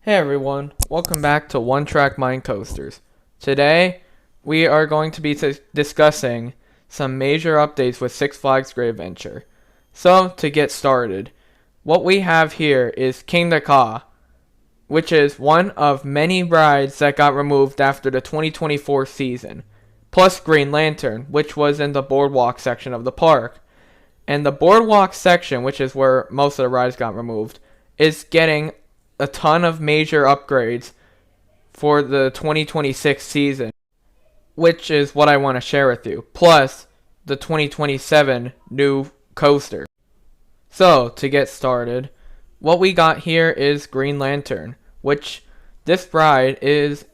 Hey everyone, welcome back to One Track Mind Coasters. Today, we are going to be discussing some major updates with Six Flags Great Adventure. So, to get started, what we have here is King the Ka, which is one of many rides that got removed after the 2024 season, plus Green Lantern, which was in the Boardwalk section of the park. And the Boardwalk section, which is where most of the rides got removed, is getting a ton of major upgrades for the 2026 season, which is what I want to share with you, plus the 2027 new coaster. So, to get started, what we got here is Green Lantern, which this ride is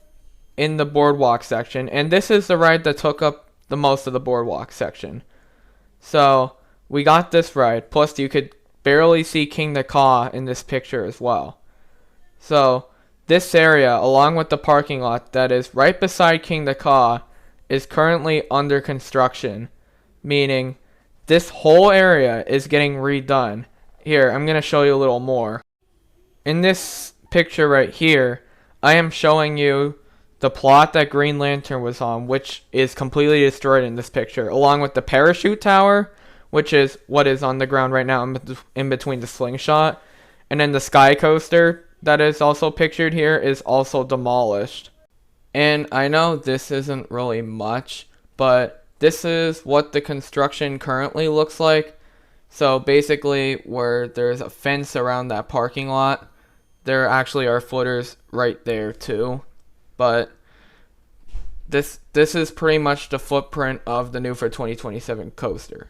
in the Boardwalk section, and this is the ride that took up the most of the Boardwalk section. So, we got this ride, plus you could barely see King the Ka in this picture as well. So, this area, along with the parking lot that is right beside King the Ka, is currently under construction, meaning this whole area is getting redone. Here, I'm going to show you a little more. In this picture right here, I am showing you the plot that Green Lantern was on, which is completely destroyed in this picture, along with the parachute tower, which is what is on the ground right now in between the slingshot, and then the sky coaster that is also pictured here is also demolished. And I know this isn't really much, but this is what the construction currently looks like. So basically, where there's a fence around that parking lot, there actually are footers right there too. But this is pretty much the footprint of the new for 2027 coaster.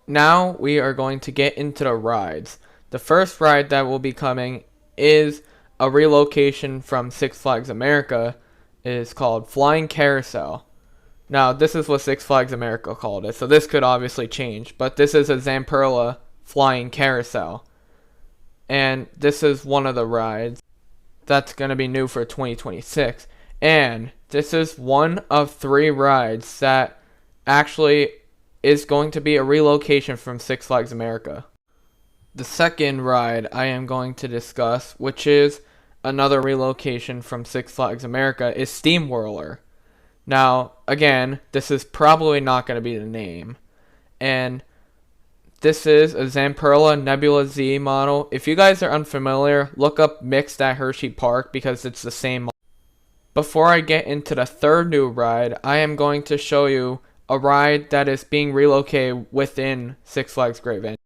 Now we are going to get into the rides. The first ride that will be coming is a relocation from Six Flags America. Is called Flying Carousel. Now, this is what Six Flags America called it, so this could obviously change, but this is a SteamWhirler Flying Carousel. And this is one of the rides that's going to be new for 2026. And this is one of 3 rides that actually is going to be a relocation from Six Flags America. The second ride I am going to discuss, which is another relocation from Six Flags America, is SteamWhirler. Now, again, this is probably not going to be the name. And this is a Zamperla Nebula Z model. If you guys are unfamiliar, look up Mixed at Hershey Park because it's the same model. Before I get into the third new ride, I am going to show you a ride that is being relocated within Six Flags Great Adventure.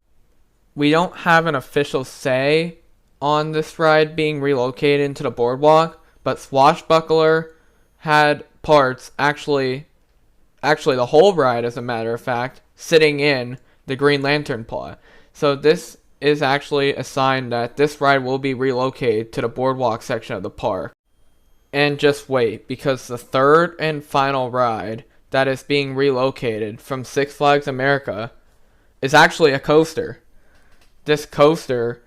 We don't have an official say on this ride being relocated into the Boardwalk, but Swashbuckler had parts, actually the whole ride as a matter of fact, sitting in the Green Lantern plot. So this is actually a sign that this ride will be relocated to the Boardwalk section of the park. And just wait, because the third and final ride that is being relocated from Six Flags America is actually a coaster. This coaster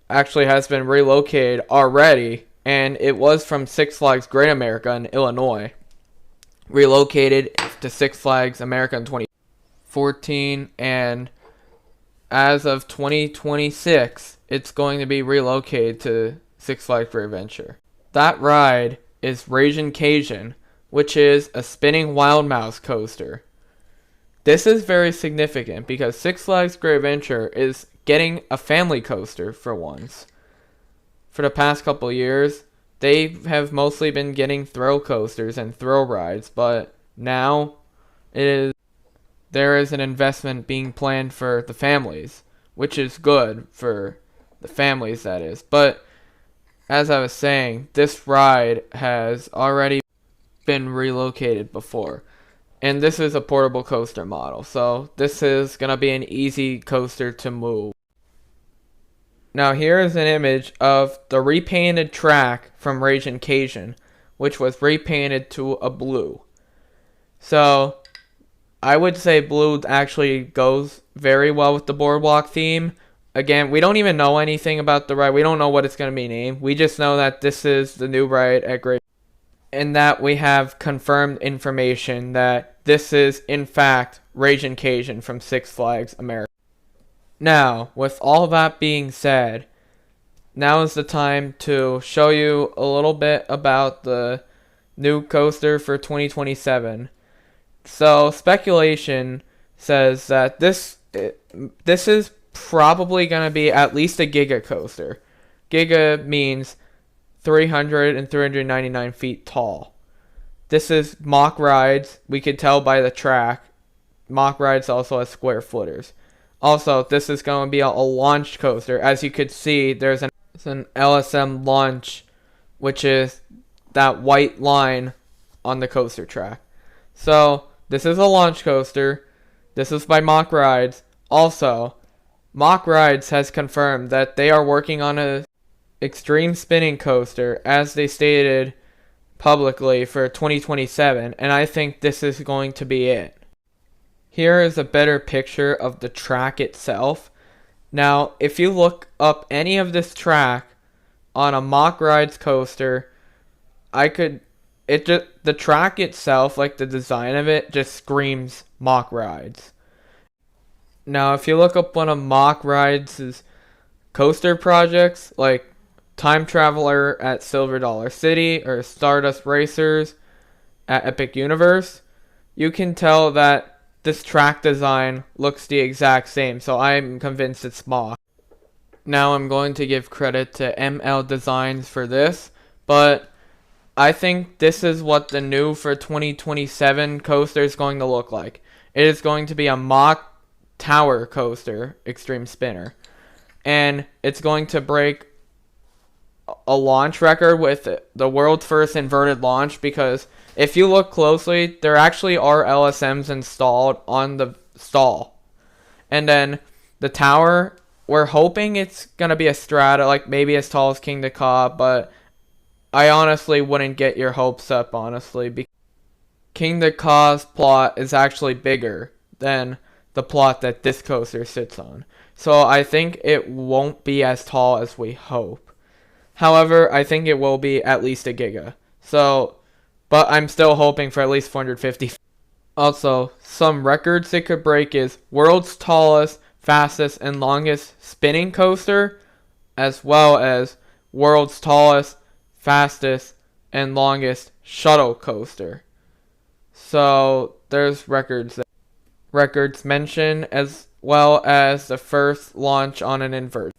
actually has been relocated already, and it was from Six Flags Great America in Illinois, relocated to Six Flags America in 2014, and as of 2026 it's going to be relocated to Six Flags Great Adventure. That ride is Encasian, which is a spinning wild mouse coaster. This is very significant because Six Flags Great Adventure is getting a family coaster for once. For the past couple years, they have mostly been getting thrill coasters and thrill rides, but now there is an investment being planned for the families, which is good for the families, that is. But as I was saying, this ride has already been relocated before. And this is a portable coaster model, so this is going to be an easy coaster to move. Now here is an image of the repainted track from Encasian, which was repainted to a blue. So I would say blue actually goes very well with the Boardwalk theme. Again, we don't even know anything about the ride. We don't know what it's going to be named. We just know that this is the new ride at Great, and that we have confirmed information that this is, in fact, Encasian from Six Flags America. Now, with all that being said, now is the time to show you a little bit about the new coaster for 2027. So speculation says that this is probably going to be at least a Giga coaster. Giga means 300 and 399 feet tall. This is mock rides. We could tell by the track. Mock rides also has square footers. Also, this is going to be a launch coaster. As you could see, there's an LSM launch, which is that white line on the coaster track. So, this is a launch coaster. This is by Mock Rides. Also, Mock Rides has confirmed that they are working on a extreme spinning coaster, as they stated publicly, for 2027, and I think this is going to be it. Here is a better picture of the track itself. Now, if you look up any of this track on a Mock Rides coaster, the track itself, like the design of it, just screams Mock Rides. Now, if you look up one of Mock Rides' coaster projects, like Time Traveler at Silver Dollar City or Stardust Racers at Epic Universe, you can tell that this track design looks the exact same, so I'm convinced it's Mock. Now I'm going to give credit to ML Designs for this, but I think this is what the new for 2027 coaster is going to look like. It is going to be a mock tower coaster, extreme spinner, and it's going to break a launch record with the world's first inverted launch, because if you look closely, there actually are LSMs installed on the stall. And then the tower, we're hoping it's going to be a strata, like maybe as tall as King the Ka, but I honestly wouldn't get your hopes up, honestly, because King the Ka's plot is actually bigger than the plot that this coaster sits on. So I think it won't be as tall as we hope. However, I think it will be at least a Giga. So, but I'm still hoping for at least 450. Also, some records it could break is world's tallest, fastest, and longest spinning coaster, as well as world's tallest, fastest, and longest shuttle coaster. So, there's records mentioned, as well as the first launch on an invert.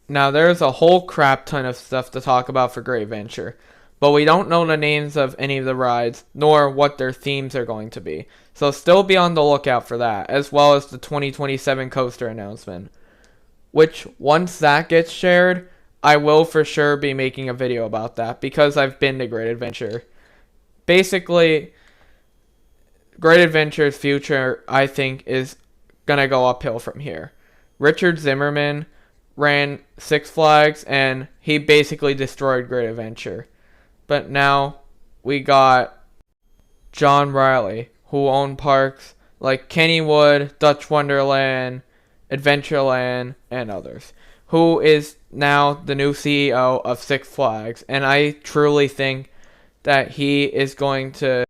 Now, there's a whole crap ton of stuff to talk about for Great Adventure, but we don't know the names of any of the rides, nor what their themes are going to be. So still be on the lookout for that, as well as the 2027 coaster announcement, which once that gets shared, I will for sure be making a video about that, because I've been to Great Adventure. Basically, Great Adventure's future, I think, is gonna go uphill from here. Richard Zimmerman ran Six Flags, and he basically destroyed Great Adventure. But now we got John Riley, who owned parks like Kennywood, Dutch Wonderland, Adventureland, and others, who is now the new CEO of Six Flags, and I truly think that he is going to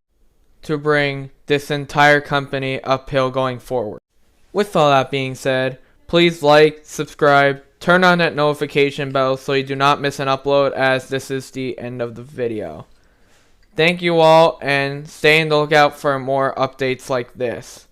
bring this entire company uphill going forward. With all that being said, please like, subscribe, turn on that notification bell so you do not miss an upload, as this is the end of the video. Thank you all, and stay on the lookout for more updates like this.